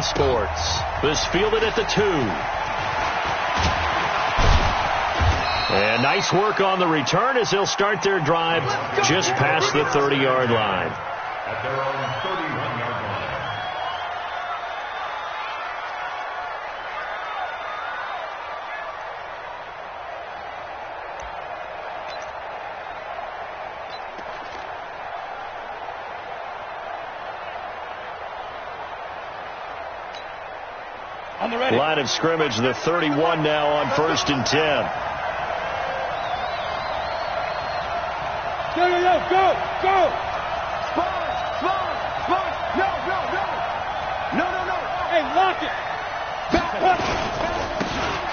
Ecoli Sports. This fielded at the 2. And nice work on the return as they'll start their drive just past the 30-yard line. At their own 31-yard line. On the ready. Line of scrimmage, the 31 now on 1st and 10. Go! No. Hey, lock it.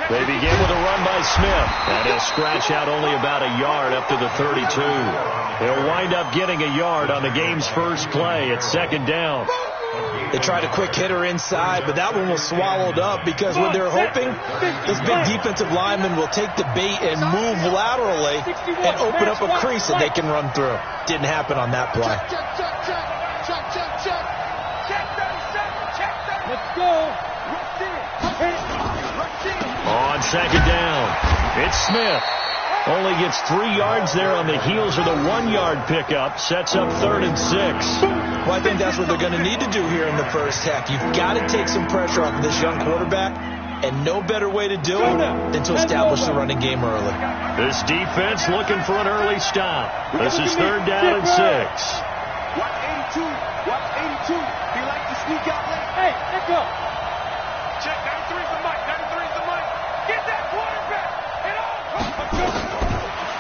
They begin with a run by Smith, and he'll scratch out only about a yard up to the 32. He'll wind up getting a yard on the game's first play at 2nd down. They tried a quick hitter inside, but that one was swallowed up because what they're hoping, this big defensive lineman will take the bait and move laterally and open up a crease that they can run through. Didn't happen on that play. Let's go. On 2nd down, it's Smith. Only gets 3 yards there on the heels of the 1-yard pickup. Sets up 3rd and 6. Well, I think that's what they're going to need to do here in the first half. You've got to take some pressure off of this young quarterback, and no better way to do it than to establish the running game early. This defense looking for an early stop. This is 3rd down and 6. Watch 82. He likes to sneak out late. Hey, let's go. Check 93 for Mike. 93 for Mike. Get that quarterback.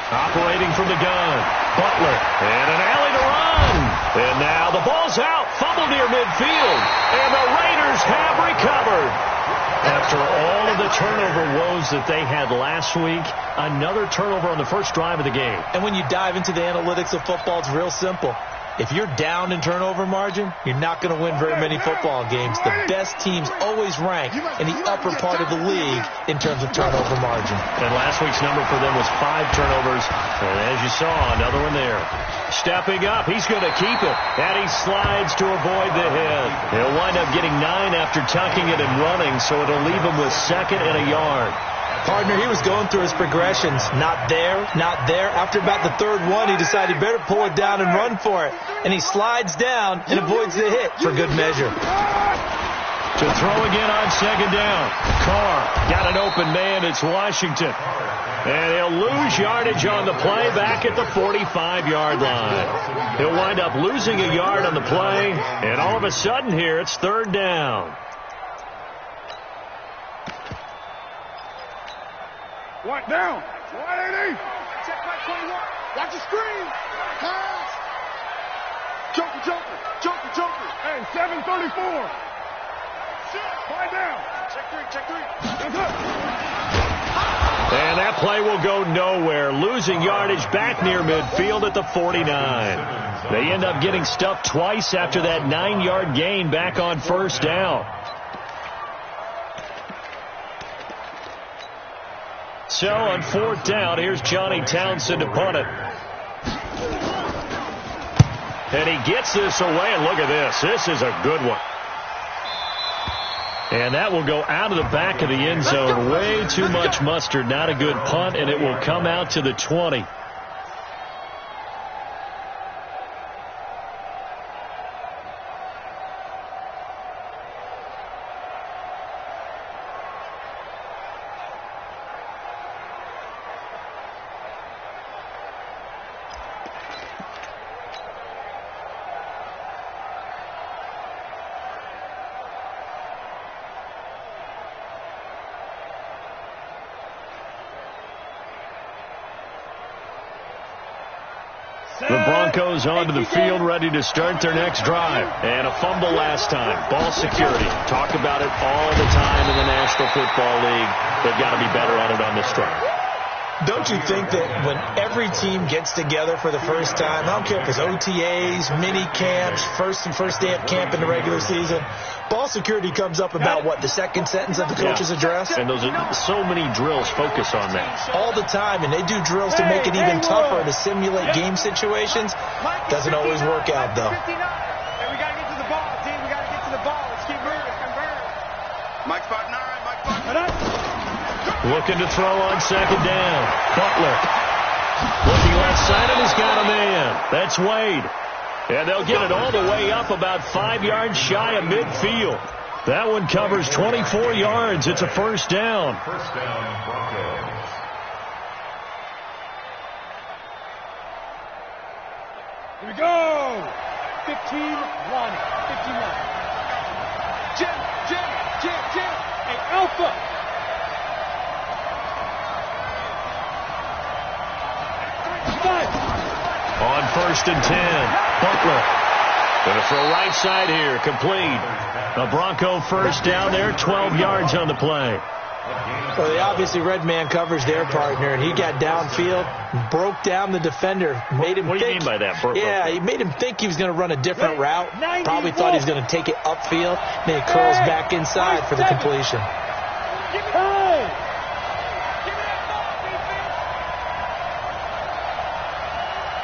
Operating from the gun, Butler, and an alley to run. And now the ball's out, fumble near midfield, and the Raiders have recovered. After all of the turnover woes that they had last week, another turnover on the first drive of the game. And when you dive into the analytics of football, it's real simple. If you're down in turnover margin, you're not going to win very many football games. The best teams always rank in the upper part of the league in terms of turnover margin. And last week's number for them was 5 turnovers. And as you saw, another one there. Stepping up, he's going to keep it. And he slides to avoid the hit. He'll wind up getting 9 after tucking it and running, so it'll leave him with 2nd and a yard. Partner, he was going through his progressions. Not there. After about the 3rd one, he decided he better pull it down and run for it. And he slides down and avoids the hit for good measure. To throw again on 2nd down. Carr got an open man. It's Washington. And he'll lose yardage on the play back at the 45-yard line. He'll wind up losing a yard on the play. And all of a sudden here, it's 3rd down. What down? 180. Check my 21. Watch the screen. Pass. Joker. Hey, 734. Find down. Check 3. That's it. And that play will go nowhere. Losing yardage back near midfield at the 49. They end up getting stuffed twice after that 9-yard gain back on 1st down. So on 4th down, here's Johnny Townsend to punt it. And he gets this away, and look at this. This is a good one. And that will go out of the back of the end zone. Way too much mustard. Not a good punt, and it will come out to the 20. The Broncos onto the field, ready to start their next drive. And a fumble last time. Ball security. Talk about it all the time in the National Football League. They've got to be better at it on this drive. Don't you think that when every team gets together for the first time, I don't care if it's OTAs, mini camps, first day of camp in the regular season, ball security comes up about, what, the second sentence of the coach's address? And those are so many drills focus on that. All the time, and they do drills to make it even tougher to simulate game situations. Doesn't always work out, though. And we got to get to the ball, team. We got to get to the ball. Let's keep moving. Convert. Mike spot 9. Mike spot 9. Looking to throw on second down. Butler. Looking left side, and he's got a man. That's Wade. And they'll get it all the way up about 5 yards shy of midfield. That one covers 24 yards. It's a first down. First down, Broncos. Here we go. 15-1. 15-1. Jim. Hey, Alpha. On 1st and 10, Butler. Going to throw right side here, complete. A Bronco first down there, 12 yards on the play. Well, they obviously read man coverage their partner, and he got downfield, broke down the defender, made him What do you think. mean by that? Yeah, he made him think he was going to run a different route. Probably thought he was going to take it upfield. Then he curls back inside for the completion.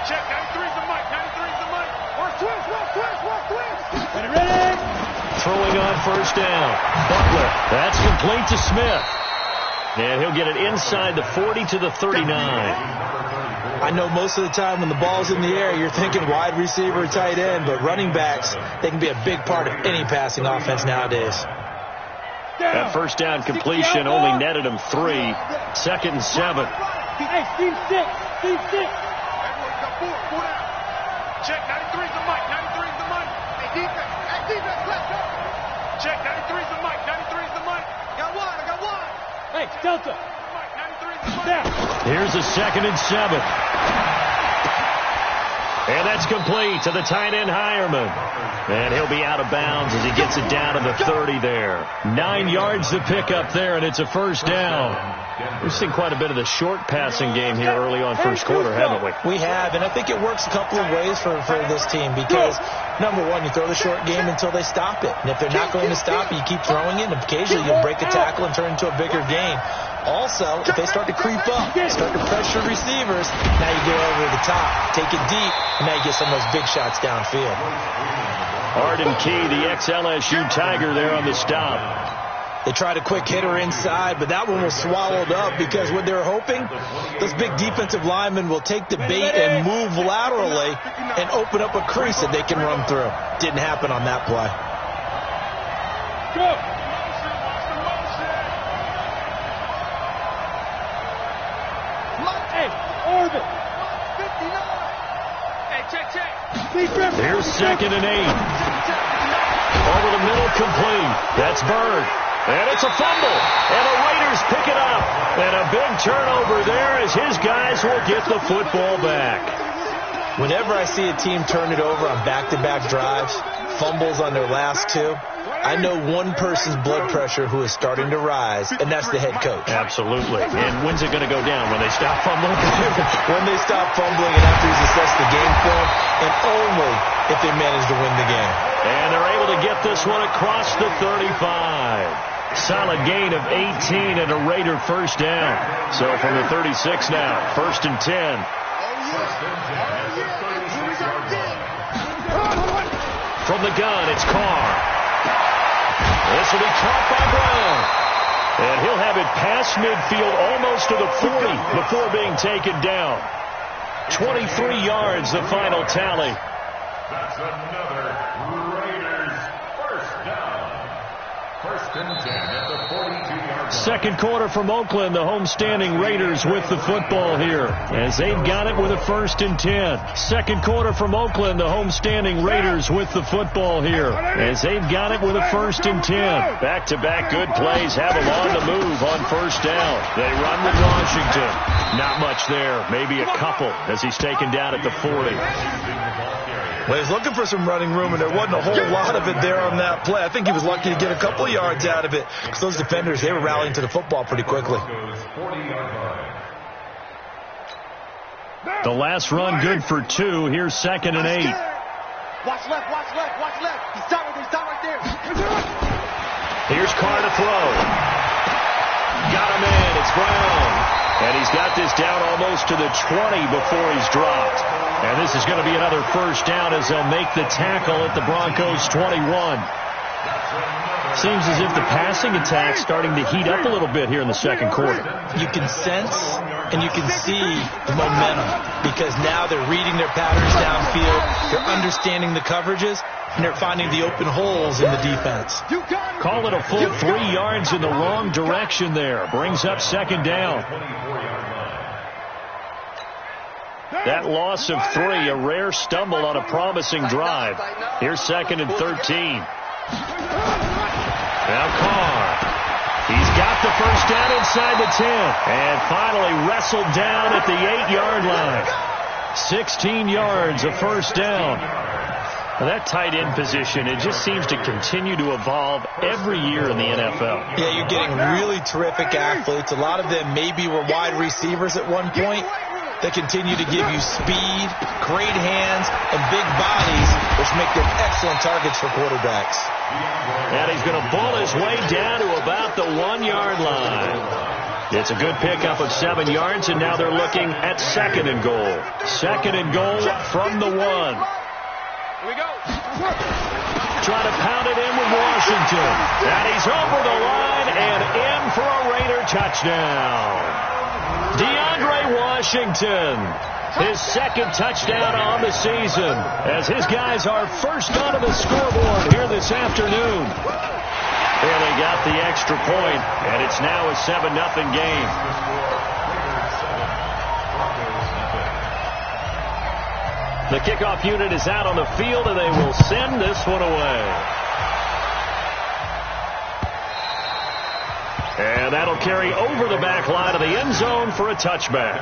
Check, 93's the mic. 93's the mic. Work twist. Ready. Throwing on first down. Butler. That's complete to Smith. And he'll get it inside the 40 to the 39. I know most of the time when the ball's in the air, you're thinking wide receiver, tight end, but running backs, they can be a big part of any passing offense nowadays. That first down completion only netted him 3. 2nd and 7. Hey, Steve 6. Everyone come forward. Check, 93's the mic. 93's the mic. Hey, defense, let's go. Check, 93's the mic. 93's the mic. I got one. Hey, Delta. 93's the mic. Here's a 2nd and 7. And that's complete to the tight end, Hireman. And he'll be out of bounds as he gets it down to the 30 there. 9 yards to pick up there, and it's a first down. We've seen quite a bit of the short passing game here early on first quarter, haven't we? We have, and I think it works a couple of ways for this team because, number one, you throw the short game until they stop it. And if they're not going to stop it, you keep throwing it, and occasionally you'll break a tackle and turn it into a bigger gain. Also, if they start to creep up, start to pressure receivers, now you go over the top, take it deep, and now you get some of those big shots downfield. Arden Key, the ex-LSU Tiger there on the stop. They tried a quick hitter inside, but that one was swallowed up because what they were hoping, those big defensive linemen will take the bait and move laterally and open up a crease that they can run through. Didn't happen on that play. Go. Hey, Orbit. 59. Hey, check. Here's 2nd and 8. Over the middle, complete. That's Bird. And it's a fumble. And the Raiders pick it up. And a big turnover there as his guys will get the football back. Whenever I see a team turn it over on back-to-back drives, fumbles on their last 2, I know one person's blood pressure who is starting to rise, and that's the head coach. Absolutely. And when's it going to go down? When they stop fumbling? When they stop fumbling and after he's assessed the game film, and only if they manage to win the game. And they're able to get this one across the 35. Solid gain of 18 and a Raider first down. So from the 36 now, 1st and 10. From the gun, it's Carr. This will be caught by Brown. And he'll have it past midfield almost to the 40 before being taken down. 23 yards, the final tally. That's another Raiders first down. 1st and 10 at the 42-yard line. Second quarter from Oakland, the homestanding Raiders with the football here as they've got it with a 1st and 10. Second quarter from Oakland, the homestanding Raiders with the football here as they've got it with a 1st and 10. Back-to-back good plays have them on the move on first down. They run with Washington. Not much there, maybe a couple as he's taken down at the 40. Well, he was looking for some running room, and there wasn't a whole lot of it there on that play. I think he was lucky to get a couple yards out of it because those defenders, they were rallying to the football pretty quickly. The last run good for 2. Here's 2nd and 8. Watch left. He's down right there. Here's Carr to throw. Got a man. It's Brown. And he's got this down almost to the 20 before he's dropped. And this is going to be another first down as they'll make the tackle at the Broncos' 21. That's another Seems as if the passing attack's starting to heat up a little bit here in the second quarter. You can sense and you can see the momentum because now they're reading their patterns downfield, they're understanding the coverages, and they're finding the open holes in the defense. Call it a full 3 yards in the wrong direction there. Brings up second down. That loss of 3, a rare stumble on a promising drive. Here's second and 13. Now Carr. He's got the first down inside the 10. And finally wrestled down at the 8-yard line. 16 yards, a first down. Well, that tight end position, it just seems to continue to evolve every year in the NFL. Yeah, you're getting really terrific athletes. A lot of them maybe were wide receivers at one point. They continue to give you speed, great hands, and big bodies, which make them excellent targets for quarterbacks. And he's going to bull his way down to about the 1-yard line. It's a good pickup of 7 yards, and now they're looking at second and goal. Second and goal from the 1. Here we go. Trying to pound it in with Washington. And he's over the line and in for a Raider touchdown. DeAndre Washington, his second touchdown on the season, as his guys are first onto the scoreboard here this afternoon. Barely got the extra point, and it's now a 7-0 game. The kickoff unit is out on the field, and they will send this one away. And that'll carry over the back line of the end zone for a touchback.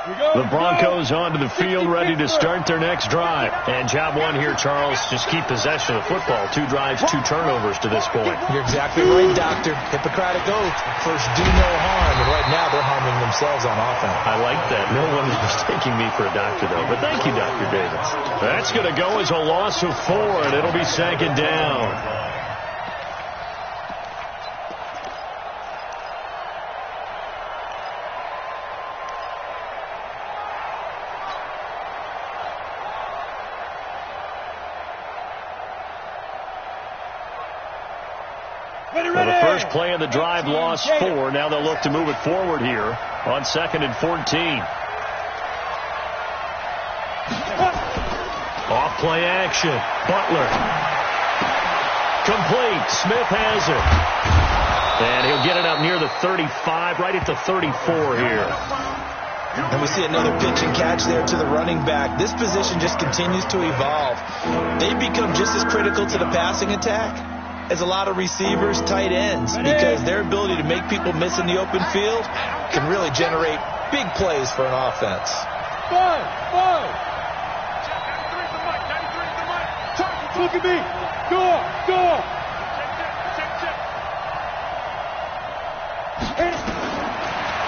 The Broncos onto the field, ready to start their next drive. And job one here, Charles, just keep possession of the football. 2 drives, 2 turnovers to this point. You're exactly right, Doctor. Hippocratic oath. First, do no harm. And right now, they're harming themselves on offense. I like that. No one is mistaking me for a doctor, though. But thank you, Dr. Davis. That's going to go as a loss of 4, and it'll be second down. First play of the drive, lost 4. Now they'll look to move it forward here on second and 14. Off play action. Butler. Complete. Smith has it. And he'll get it up near the 35, right at the 34 here. And we see another pitch and catch there to the running back. This position just continues to evolve. They become just as critical to the passing attack as a lot of receivers, tight ends, because their ability to make people miss in the open field can really generate big plays for an offense. Look at me. Go.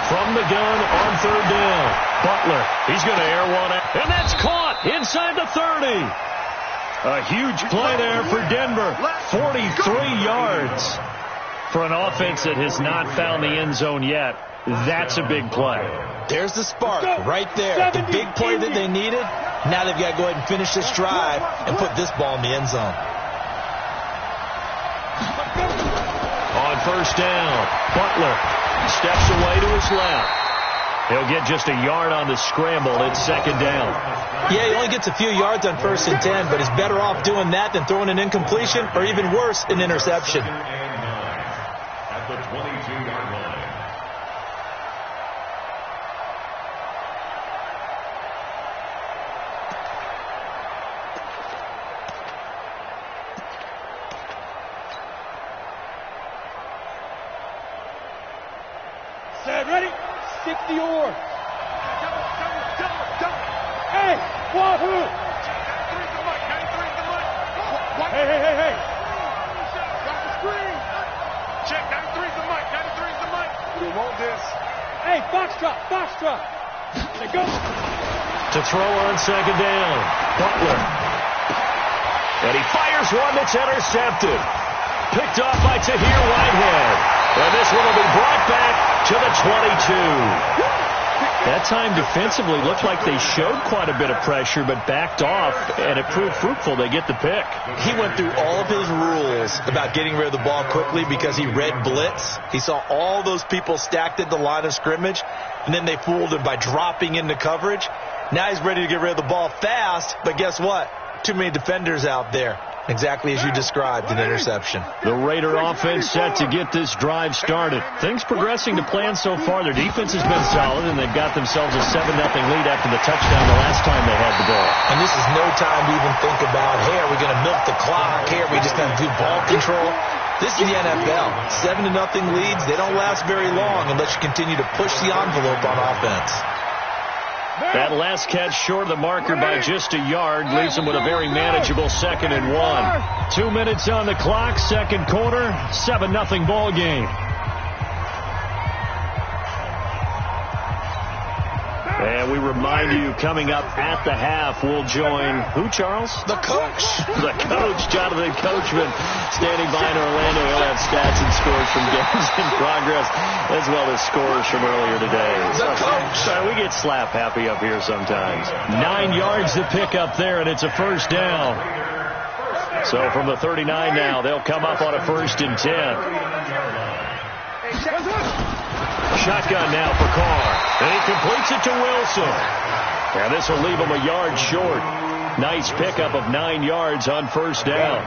From the gun on third down. Butler, he's going to air one out. And that's caught inside the 30. A huge play there for Denver. 43 yards for an offense that has not found the end zone yet. That's a big play. There's the spark right there. The big play that they needed. Now they've got to go ahead and finish this drive and put this ball in the end zone. On first down, Butler steps away to his left. He'll get just a yard on the scramble. It's second down. Yeah, he only gets a few yards on 1st and 10, but he's better off doing that than throwing an incompletion or even worse, an interception. At the 22-yard line. Set, ready? Stick the oar. Hey, wahoo! Hey. Got the screen. Check, 93's the mic. 93's the mic. We want this. Hey, foxtrot. They go. To throw on second down, Butler. And he fires one that's intercepted. Picked off by Tahir Whitehead. And this one will be brought back to the 22. That time defensively looked like they showed quite a bit of pressure but backed off, and it proved fruitful. They get the pick. He went through all of his rules about getting rid of the ball quickly because he read blitz. He saw all those people stacked at the line of scrimmage, and then they fooled him by dropping into coverage. Now he's ready to get rid of the ball fast, but guess what? Too many defenders out there. Exactly as you described, an interception. The Raider offense set to get this drive started. Things progressing to plan so far. Their defense has been solid, and they've got themselves a 7-0 lead after the touchdown the last time they had the ball. And this is no time to even think about, hey, are we going to milk the clock? Hey, are we just going to do ball control? This is the NFL. 7-0 leads, they don't last very long unless you continue to push the envelope on offense. That last catch short of the marker by just a yard leaves them with a very manageable 2nd and 1. 2 minutes on the clock, second quarter, 7-0 ball game. And we remind you, coming up at the half, we'll join who, Charles? The coach. The coach, Jonathan Coachman, standing by in Orlando. He'll have stats and scores from games in progress, as well as scores from earlier today. The coach. So we get slap happy up here sometimes. 9 yards to pick up there, and it's a first down. So from the 39 now, they'll come up on a 1st and 10. Shotgun now for Carr. And he completes it to Wilson. And this will leave him a yard short. Nice pickup of 9 yards on first down.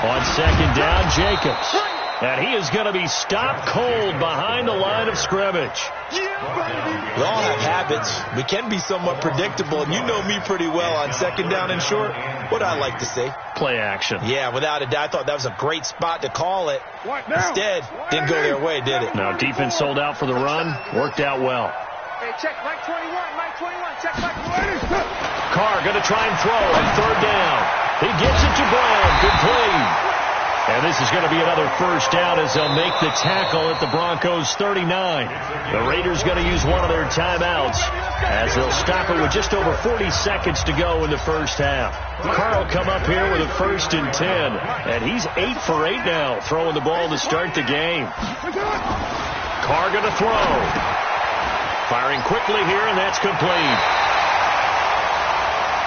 On second down, Jacobs. And he is going to be stopped cold behind the line of scrimmage. We all have habits. We can be somewhat predictable, and you know me pretty well on second down and short. What I like to say? Play action. Yeah, without a doubt. I thought that was a great spot to call it. Instead, didn't go their way, did it? Now, defense sold out for the run. Worked out well. Hey, check Mike 21, Mike 21, check Mike 21. Carr going to try and throw on third down. He gets it to Brown. Complete. And this is going to be another first down as they'll make the tackle at the Broncos 39. The Raiders going to use one of their timeouts as they'll stop it with just over 40 seconds to go in the first half. Carr will come up here with a 1st and 10. And he's 8 for 8 now, throwing the ball to start the game. Carr going to throw. Firing quickly here, and that's complete.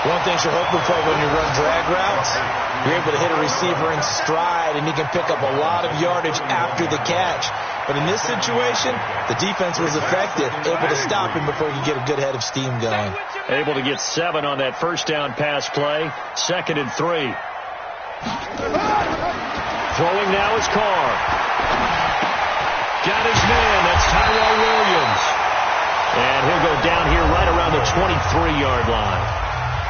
One thing you're hoping for when you run drag routes, you're able to hit a receiver in stride, and he can pick up a lot of yardage after the catch. But in this situation, the defense was effective, able to stop him before he could get a good head of steam going. Able to get 7 on that first down pass play. 2nd and 3. Throwing now is Carr. Got his man. That's Tyrell Williams. And he'll go down here right around the 23-yard line.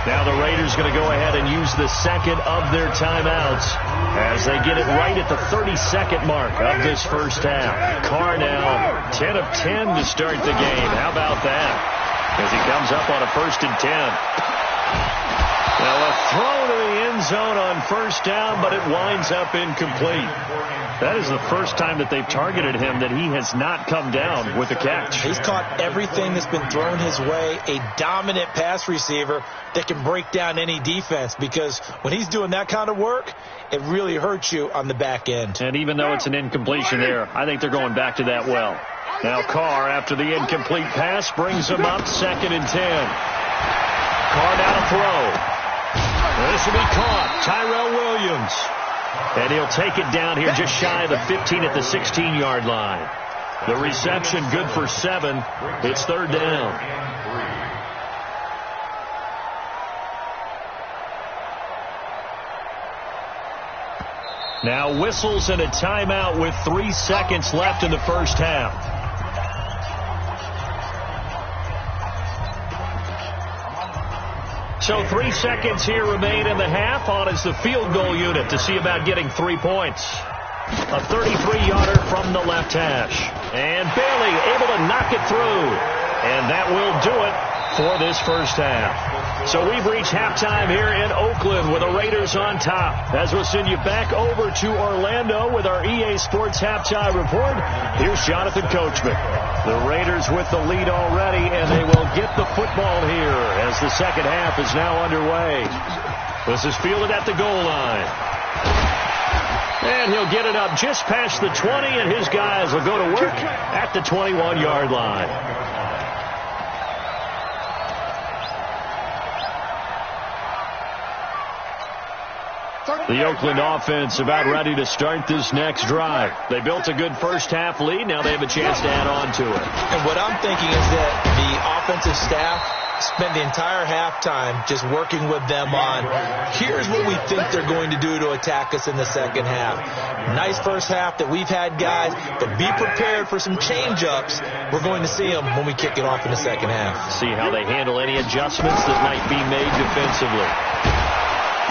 Now the Raiders going to go ahead and use the second of their timeouts as they get it right at the 32nd mark of this first half. Carr now 10 of 10 to start the game. How about that? As he comes up on a 1st and 10. Now a throw to the end zone on first down, but it winds up incomplete. That is the first time that they've targeted him that he has not come down with a catch. He's caught everything that's been thrown his way. A dominant pass receiver that can break down any defense, because when he's doing that kind of work, it really hurts you on the back end. And even though it's an incompletion there, I think they're going back to that well. Now Carr, after the incomplete pass, brings him up 2nd and 10. Carr now to throw. This will be caught. Tyrell Williams. And he'll take it down here just shy of the 15 at the 16-yard line. The reception good for 7. It's 3rd down. Now whistles and a timeout with 3 seconds left in the first half. So 3 seconds here remain in the half. On is the field goal unit to see about getting 3 points. A 33-yarder from the left hash. And Bailey able to knock it through. And that will do it for this first half. So we've reached halftime here in Oakland with the Raiders on top. As we'll send you back over to Orlando with our EA Sports halftime report, here's Jonathan Coachman. The Raiders with the lead already, and they will get the football here as the second half is now underway. This is fielded at the goal line. And he'll get it up just past the 20, and his guys will go to work at the 21-yard line. The Oakland offense about ready to start this next drive. They built a good first-half lead. Now they have a chance to add on to it. And what I'm thinking is that the offensive staff spend the entire halftime just working with them on, here's what we think they're going to do to attack us in the second half. Nice first half that we've had, guys, but be prepared for some change-ups. We're going to see them when we kick it off in the second half. See how they handle any adjustments that might be made defensively.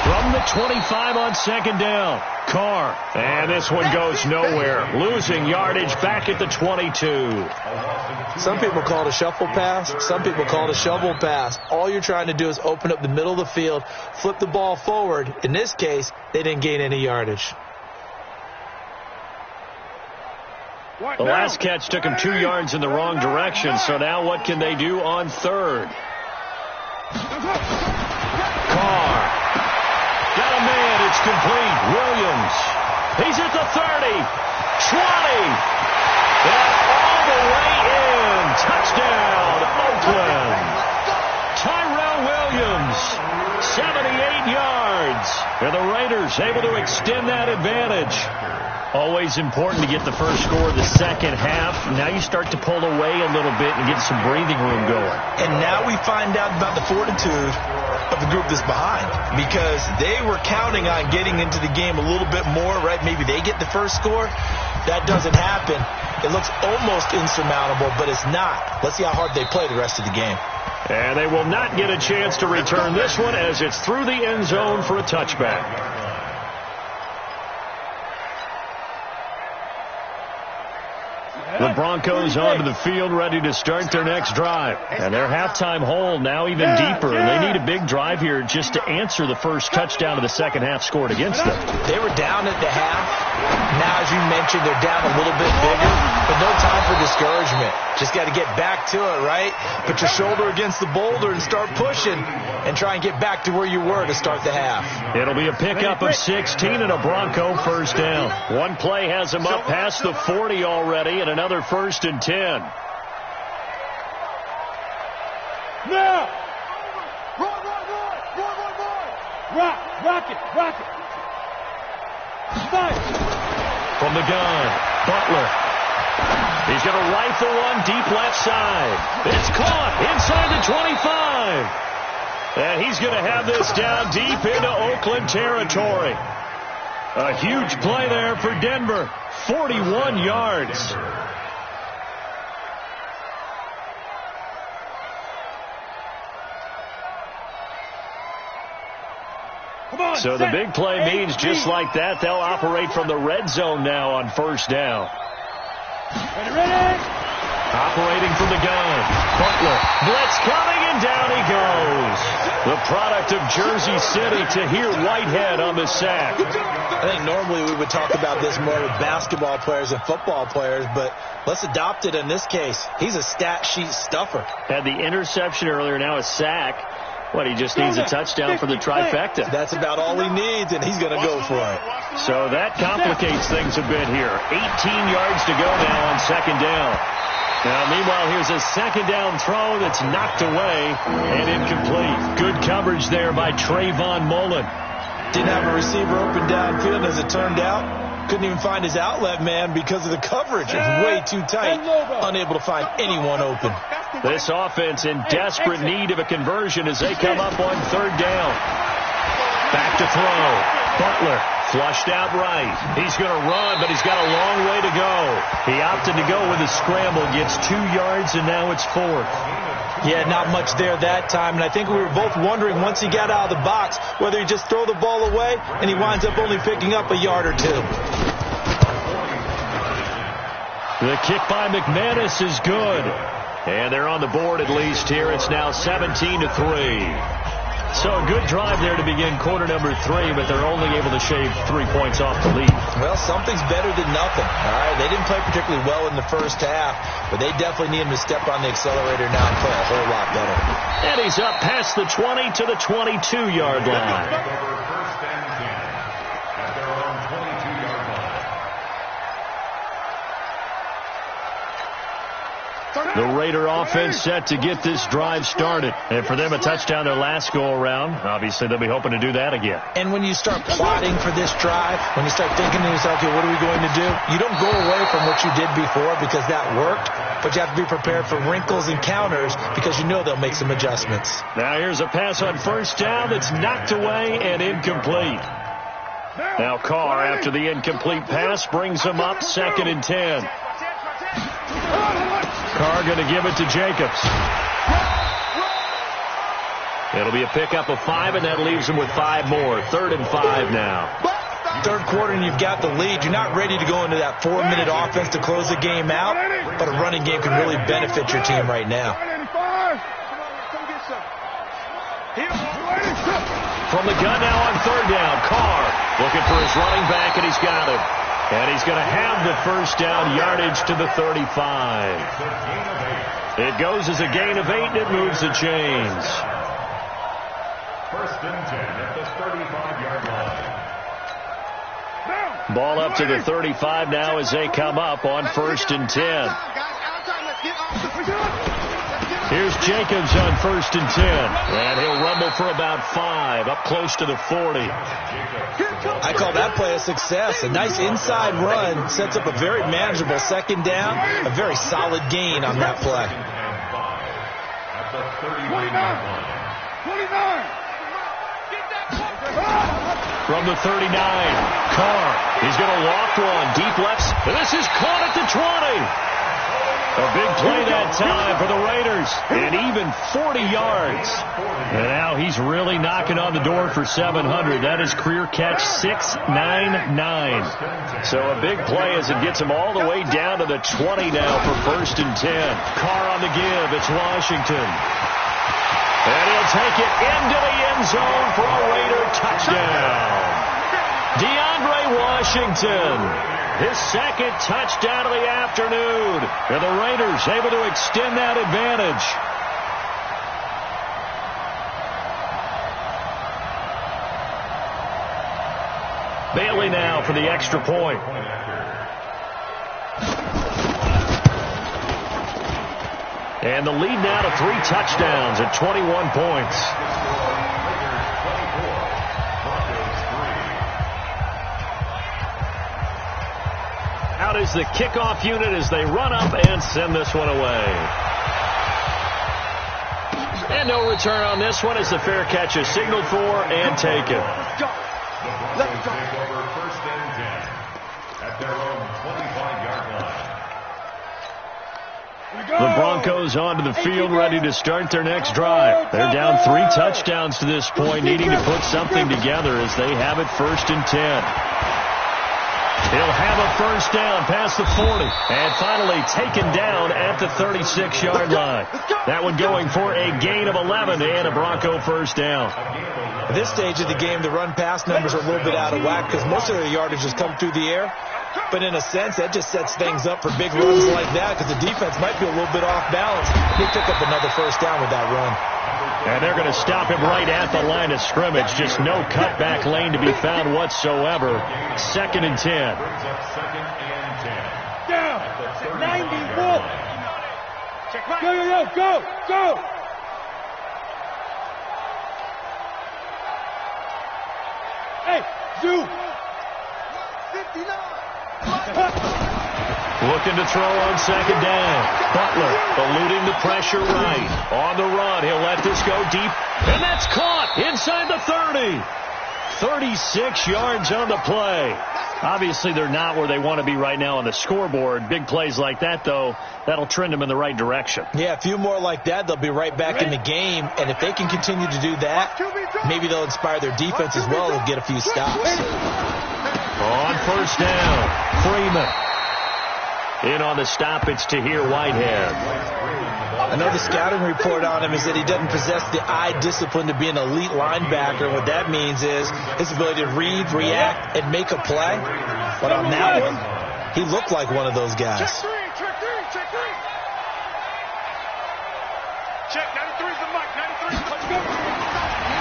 From the 25 on second down, Carr. And this one goes nowhere. Losing yardage back at the 22. Some people call it a shuffle pass. Some people call it a shovel pass. All you're trying to do is open up the middle of the field, flip the ball forward. In this case, they didn't gain any yardage. The last catch took him 2 yards in the wrong direction, so now what can they do on third? Carr. Got a man. It's complete. Williams. He's at the 30. 20. And all the way in. Touchdown, Oakland. Tyrell Williams. 78 yards. And the Raiders able to extend that advantage. Always important to get the first score of the second half. Now you start to pull away a little bit and get some breathing room going. And now we find out about the fortitude of the group that's behind, because they were counting on getting into the game a little bit more, right? Maybe they get the first score. That doesn't happen. It looks almost insurmountable, but it's not. Let's see how hard they play the rest of the game. And they will not get a chance to return this one as it's through the end zone for a touchback. The Broncos onto the field ready to start their next drive. And their halftime hole now even deeper. And they need a big drive here just to answer the first touchdown of the second half scored against them. They were down at the half. Now, as you mentioned, they're down a little bit bigger. But no time for discouragement. Just got to get back to it, right? Put your shoulder against the boulder and start pushing. And try and get back to where you were to start the half. It'll be a pickup of 16 and a Bronco first down. One play has them up past the 40 already, and another 1st and 10. Now! Rock it! Nice! From the gun, Butler. He's going to rifle one deep left side. It's caught inside the 25. And he's going to have this down deep into Oakland territory. A huge play there for Denver. 41 yards. So the big play means just like that, they'll operate from the red zone now on first down. Ready? Operating from the gun. Butler. Blitz coming, and down he goes. The product of Jersey City, Tahir Whitehead on the sack. I think normally we would talk about this more with basketball players and football players, but let's adopt it in this case. He's a stat sheet stuffer. Had the interception earlier, now a sack. What, he just needs a touchdown for the trifecta. That's about all he needs, and he's going to go for it. So that complicates things a bit here. 18 yards to go now on second down. Now, meanwhile, here's a second down throw that's knocked away and incomplete. Good coverage there by Trayvon Mullen. Didn't have a receiver open downfield, as it turned out. Couldn't even find his outlet man because of the coverage. It was way too tight. Unable to find anyone open. This offense in desperate need of a conversion as they come up on third down. Back to throw. Butler flushed out right. He's going to run, but he's got a long way to go. He opted to go with a scramble, gets 2 yards, and now it's 4th. Yeah, not much there that time, and I think we were both wondering once he got out of the box whether he just throw the ball away, and he winds up only picking up a yard or two. The kick by McManus is good. And they're on the board at least here. It's now 17-3. So a good drive there to begin quarter number 3, but they're only able to shave 3 points off the lead. Well, something's better than nothing. All right, they didn't play particularly well in the first half, but they definitely need him to step on the accelerator now and play a whole lot better. And he's up past the 20 to the 22-yard line. First and 10 at their own 22-yard line. The Raider offense set to get this drive started. And for them, a touchdown their last go-around. Obviously, they'll be hoping to do that again. And when you start plotting for this drive, when you start thinking to yourself, okay, what are we going to do? You don't go away from what you did before because that worked, but you have to be prepared for wrinkles and counters because you know they'll make some adjustments. Now here's a pass on first down that's knocked away and incomplete. Now Carr, after the incomplete pass, brings him up 2nd and 10. Carr going to give it to Jacobs. It'll be a pickup of 5, and that leaves him with 5 more. 3rd and 5 now. Third quarter, and you've got the lead. You're not ready to go into that 4-minute offense to close the game out, but a running game can really benefit your team right now. From the gun now on 3rd down, Carr looking for his running back, and he's got him. And he's going to have the first down yardage to the 35. It goes as a gain of 8, and it moves the chains. 1st and 10 at the 35-yard line. Ball up to the 35 now as they come up on 1st and 10. Here's Jacobs on 1st and 10. And he'll rumble for about 5, up close to the 40. I call that play a success. A nice inside run sets up a very manageable 2nd down. A very solid gain on that play. At the 39-yard line. From the 39, Carr. He's going to walk one. Deep left. And this is caught at the 20. A big play that time for the Raiders. And even 40 yards. And now he's really knocking on the door for 700. That is career catch 699. So a big play as it gets him all the way down to the 20 now for 1st and 10. Carr on the give. It's Washington. And he'll take it into the end zone for a Raider touchdown. DeAndre Washington, his 2nd touchdown of the afternoon. And the Raiders able to extend that advantage. Bailey now for the extra point. And the lead now to 3 touchdowns at 21 points. Out is the kickoff unit as they run up and send this one away. And no return on this one as the fair catch is signaled for and taken. Let's go. Take over 1st and 10 at their own 25-yard line. The Broncos onto the field ready to start their next drive. They're down 3 touchdowns to this point, needing to put something together as they have it 1st and 10. He'll have a first down past the 40. And finally taken down at the 36-yard line. That one going for a gain of 11 and a Bronco first down. At this stage of the game, the run-pass numbers are a little bit out of whack because most of the yardage has come through the air. But in a sense, that just sets things up for big runs like that because the defense might be a little bit off balance. They pick up another first down with that run. And they're going to stop him right at the line of scrimmage. Just no cutback lane to be found whatsoever. 2nd and 10. Brings up 2nd and 10. Down. At the 91. 30-yard line. Go. Hey, Zoo. 59. Looking to throw on 2nd down. Butler eluding the pressure right. On the run, he'll let this go deep. And that's caught inside the 30. 36 yards on the play. Obviously, they're not where they want to be right now on the scoreboard. Big plays like that, though, that'll trend them in the right direction. Yeah, a few more like that, they'll be right back in the game. And if they can continue to do that, maybe they'll inspire their defense as well and get a few stops. On first down, Freeman. In on the stop, it's Tahir Whitehead. I know the scouting report on him is that he doesn't possess the eye discipline to be an elite linebacker. What that means is his ability to read, react, and make a play. But on that one, he looked like one of those guys. Check 3. Check 93's the mic. 93's the mic.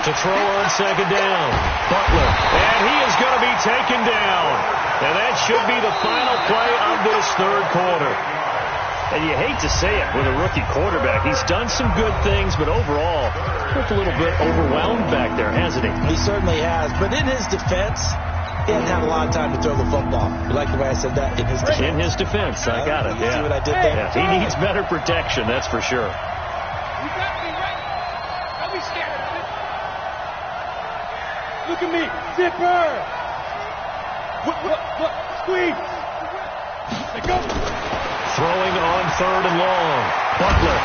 To throw on 2nd down, Butler. And he is going to be taken down. And that should be the final play of this 3rd quarter. And you hate to say it with a rookie quarterback. He's done some good things, but overall, looked a little bit overwhelmed back there, hasn't he? He certainly has. But in his defense, he hasn't had a lot of time to throw the football. You like the way I said that? In his defense. In his defense. I got it. Yeah. See what I did there? Yeah, he needs better protection, that's for sure. You got me right. Don't be scared of it. Look at me. Zipper. What? Squeeze. Let go. Throwing on 3rd and long. Butler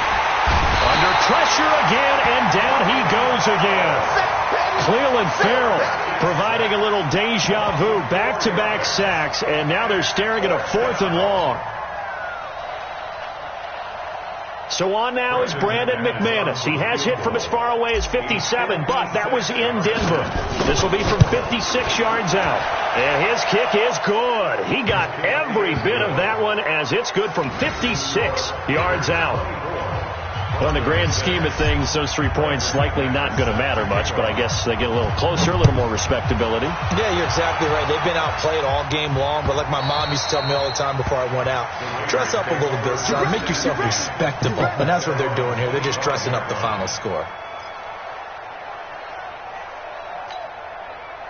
under pressure again, and down he goes again. Cleveland Farrell providing a little deja vu. Back-to-back sacks, and now they're staring at a 4th and long. So on now is Brandon McManus. He has hit from as far away as 57, but that was in Denver. This will be from 56 yards out. And his kick is good. He got every bit of that one as it's good from 56 yards out. Well, in the grand scheme of things, those 3 points likely not going to matter much, but I guess they get a little closer, a little more respectability. Yeah, you're exactly right. They've been outplayed all game long, but like my mom used to tell me all the time before I went out, dress up a little bit, son. Make yourself respectable. And that's what they're doing here. They're just dressing up the final score.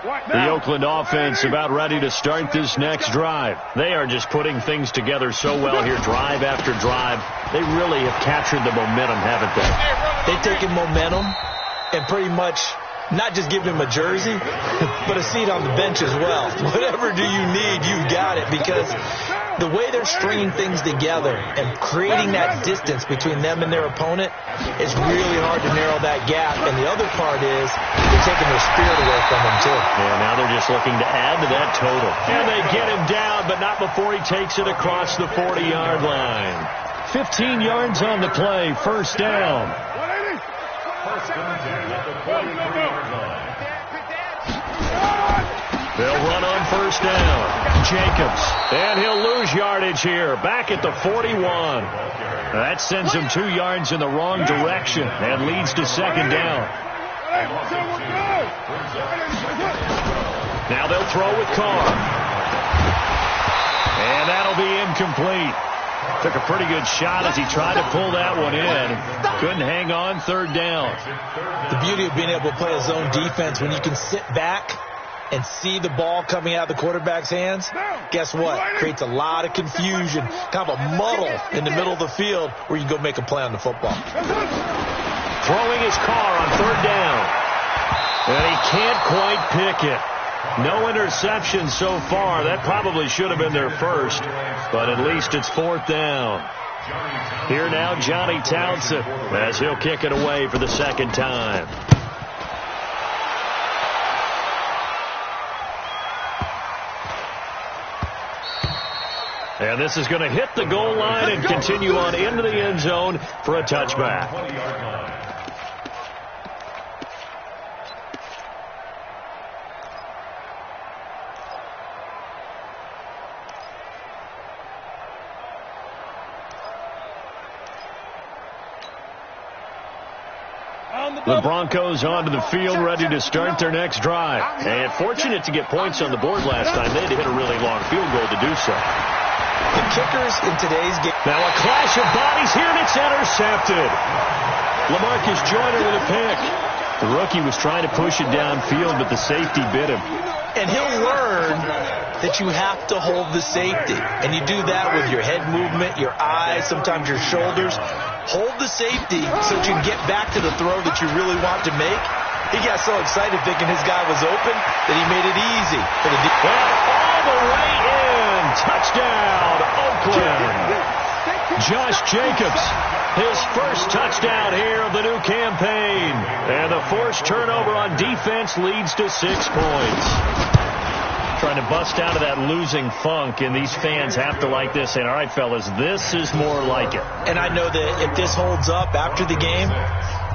The Oakland offense about ready to start this next drive. They are just putting things together so well here, drive after drive. They really have captured the momentum, haven't they? They've taken momentum and pretty much not just given him a jersey, but a seat on the bench as well. Whatever do you need, you've got it, because the way they're stringing things together and creating that distance between them and their opponent is really hard to narrow that gap. And the other part is they're taking their spirit away from them, too. Yeah, now they're just looking to add to that total. And they get him down, but not before he takes it across the 40-yard line. 15 yards on the play, 1st down. First and 10 at the 43-yard line. They'll run on 1st down. Jacobs. And he'll lose yardage here. Back at the 41. That sends him 2 yards in the wrong direction and leads to 2nd down. Now they'll throw with Carr. And that'll be incomplete. Took a pretty good shot as he tried to pull that one in. Couldn't hang on 3rd down. The beauty of being able to play a zone defense when you can sit back and see the ball coming out of the quarterback's hands, guess what? Creates a lot of confusion, kind of a muddle in the middle of the field where you can go make a play on the football. Throwing his Carr on 3rd down. And he can't quite pick it. No interception so far. That probably should have been their first, but at least it's 4th down. Here now, Johnny Townsend, as he'll kick it away for the 2nd time. And this is going to hit the goal line and continue on into the end zone for a touchback. The Broncos onto the field, ready to start their next drive. And fortunate to get points on the board last time. They had to hit a really long field goal to do so. The kickers in today's game. Now a clash of bodies here, and it's intercepted. LaMarcus Joyner with a pick. The rookie was trying to push it downfield, but the safety bit him. And he'll learn that you have to hold the safety. And you do that with your head movement, your eyes, sometimes your shoulders. Hold the safety so that you can get back to the throw that you really want to make. He got so excited thinking his guy was open that he made it easy for the and all the way in. Touchdown, Oakland. Josh Jacobs, his first touchdown here of the new campaign. And the forced turnover on defense leads to 6 points. Trying to bust out of that losing funk, and these fans have to like this. And all right, fellas, this is more like it. And I know that if this holds up after the game,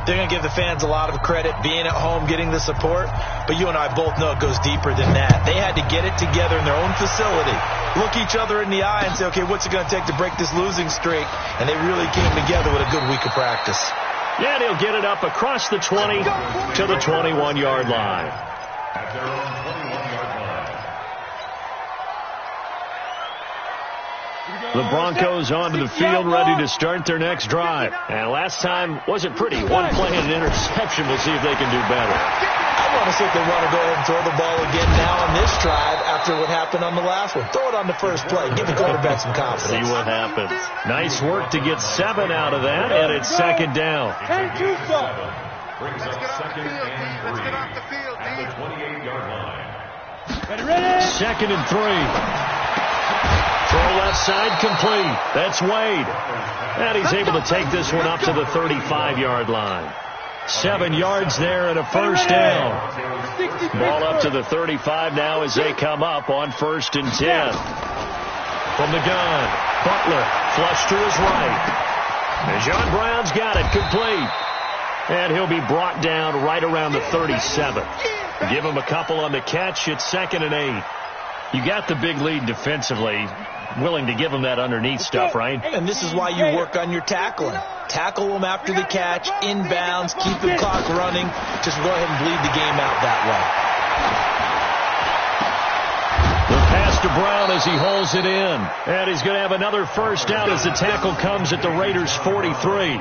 they're going to give the fans a lot of credit, being at home, getting the support. But you and I both know it goes deeper than that. They had to get it together in their own facility, look each other in the eye and say, okay, what's it going to take to break this losing streak? And they really came together with a good week of practice. Yeah, and he'll get it up across the 20 to the 21-yard line. At their own 21-yard line. The Broncos onto the field, ready to start their next drive. And last time wasn't pretty. One play and an interception. We'll see if they can do better. I want to see if they want to go ahead and throw the ball again now on this drive after what happened on the last one. Throw it on the first play. Give the quarterback some confidence. See what happens. Nice work to get 7 out of that, and it's second down. Brings up second and 3. Let's get off the field, At the 28-yard line. Second and 3. Throw left side complete. That's Wade. And he's able to take this one up to the 35-yard line. 7 yards there and a first down. Ball up to the 35 now as they come up on 1st and 10. From the gun, Butler flush to his right. And John Brown's got it complete. And he'll be brought down right around the 37. Give him a couple on the catch. It's 2nd and 8. You got the big lead defensively. Willing to give him that underneath stuff, right? And this is why you work on your tackling. Tackle them after the catch, inbounds, keep the clock running. Just go ahead and bleed the game out that way. The pass to Brown as he holds it in. And he's going to have another first down as the tackle comes at the Raiders' 43.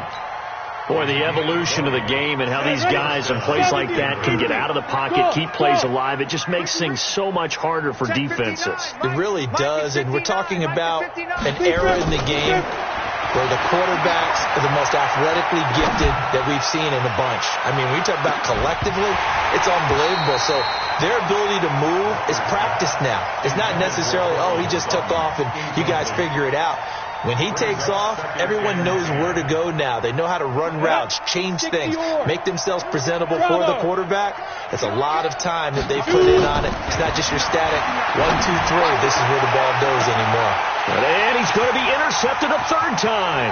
Boy, the evolution of the game and how these guys in plays like that can get out of the pocket, keep plays alive, it just makes things so much harder for defenses. It really does, and we're talking about an era in the game where the quarterbacks are the most athletically gifted that we've seen in a bunch. I mean, when you talk about collectively, it's unbelievable. So their ability to move is practiced now. It's not necessarily, oh, he just took off and you guys figure it out. When he takes off, everyone knows where to go now. They know how to run routes, change things, make themselves presentable for the quarterback. It's a lot of time that they put in on it. It's not just your static 1, 2, 3. This is where the ball goes anymore. And he's going to be intercepted a 3rd time.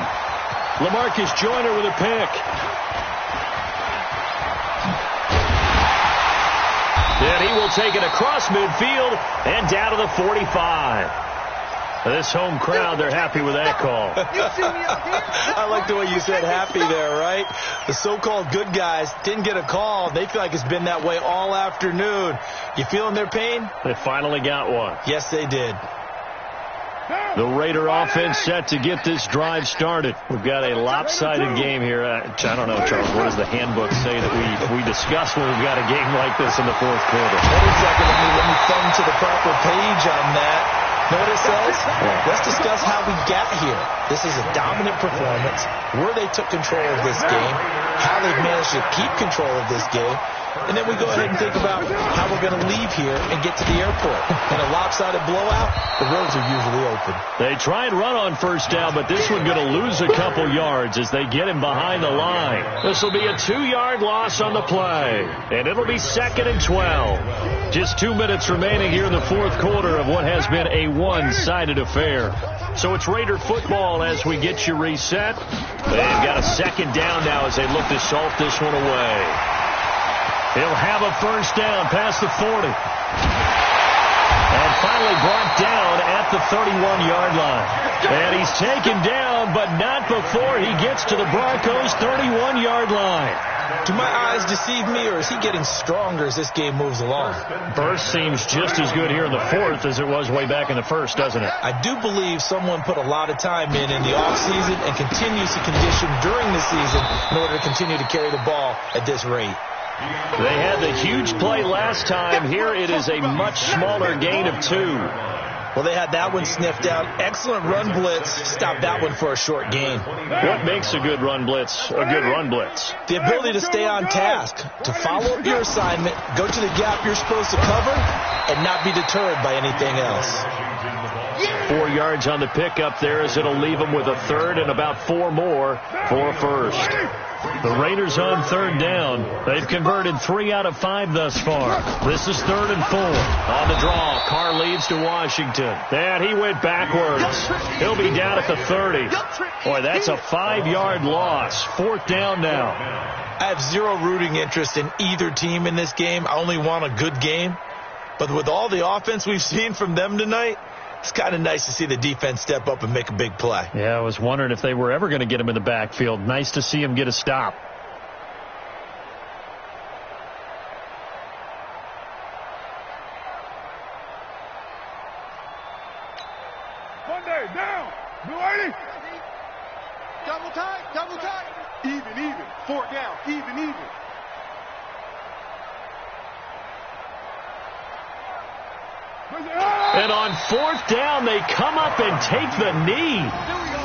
LaMarcus Joyner with a pick. Then he will take it across midfield and down to the 45. This home crowd, they're happy with that call. I like the way you said happy there, right? The so-called good guys didn't get a call. They feel like it's been that way all afternoon. You feeling their pain? They finally got one. Yes, they did. The Raider offense set to get this drive started. We've got a lopsided game here. I don't know, Charles, what does the handbook say that we discuss when we've got a game like this in the 4th quarter? Hold on a second. Let me thumb to the proper page on that. Know what it says? Let's discuss how we got here. This is a dominant performance, where they took control of this game, how they've managed to keep control of this game, and then we go ahead and think about how we're going to leave here and get to the airport. In a lopsided blowout, the roads are usually open. They try and run on 1st down, but this one's going to lose a couple yards as they get him behind the line. This will be a 2-yard loss on the play, and it'll be 2nd and 12. Just 2 minutes remaining here in the 4th quarter of what has been a one-sided affair. So it's Raider football as we get you reset. They've got a 2nd down now as they look to salt this one away. He'll have a first down past the 40. And finally brought down at the 31-yard line. And he's taken down, but not before he gets to the Broncos' 31-yard line. Do my eyes deceive me, or is he getting stronger as this game moves along? Burst seems just as good here in the 4th as it was way back in the 1st, doesn't it? I do believe someone put a lot of time in the offseason and continues to condition during the season in order to continue to carry the ball at this rate. They had the huge play last time. Here it is a much smaller gain of 2. Well, they had that one sniffed out. Excellent run blitz. Stopped that one for a short gain. What makes a good run blitz a good run blitz? The ability to stay on task, to follow up your assignment, go to the gap you're supposed to cover, and not be deterred by anything else. 4 yards on the pickup there as it'll leave them with a 3rd and about 4 more for a first. The Raiders on 3rd down. They've converted 3 out of 5 thus far. This is 3rd and 4. On the draw, Carr leads to Washington. And he went backwards. He'll be down at the 30. Boy, that's a 5-yard loss. 4th down now. I have zero rooting interest in either team in this game. I only want a good game. But with all the offense we've seen from them tonight, it's kind of nice to see the defense step up and make a big play. Yeah, I was wondering if they were ever going to get him in the backfield. Nice to see him get a stop. Monday, down. Third down, even. And on fourth down, they come up and take the knee.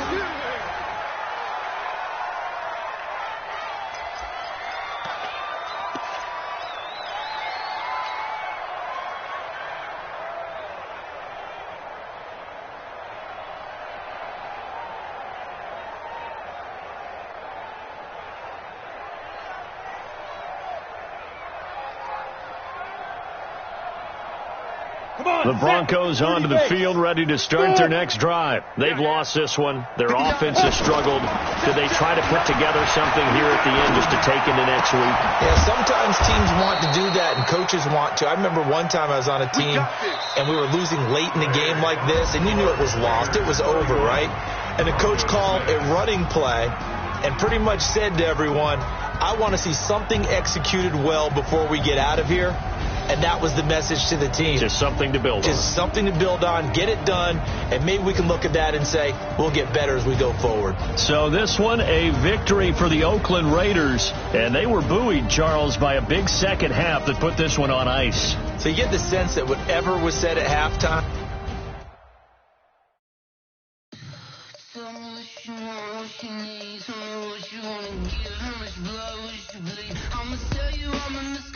The Broncos onto the field, ready to start their next drive. They've lost this one. Their offense has struggled. Do they try to put together something here at the end just to take into next week? Yeah, sometimes teams want to do that and coaches want to. I remember one time I was on a team and we were losing late in a game like this, and you knew it was lost. It was over, right? And the coach called a running play and pretty much said to everyone, I want to see something executed well before we get out of here. And that was the message to the team. Just something to build on. Just something to build on, get it done, and maybe we can look at that and say, we'll get better as we go forward. So this one, a victory for the Oakland Raiders. And they were buoyed, Charles, by a big second half that put this one on ice. So you get the sense that whatever was said at halftime, I'ma tell you I'm a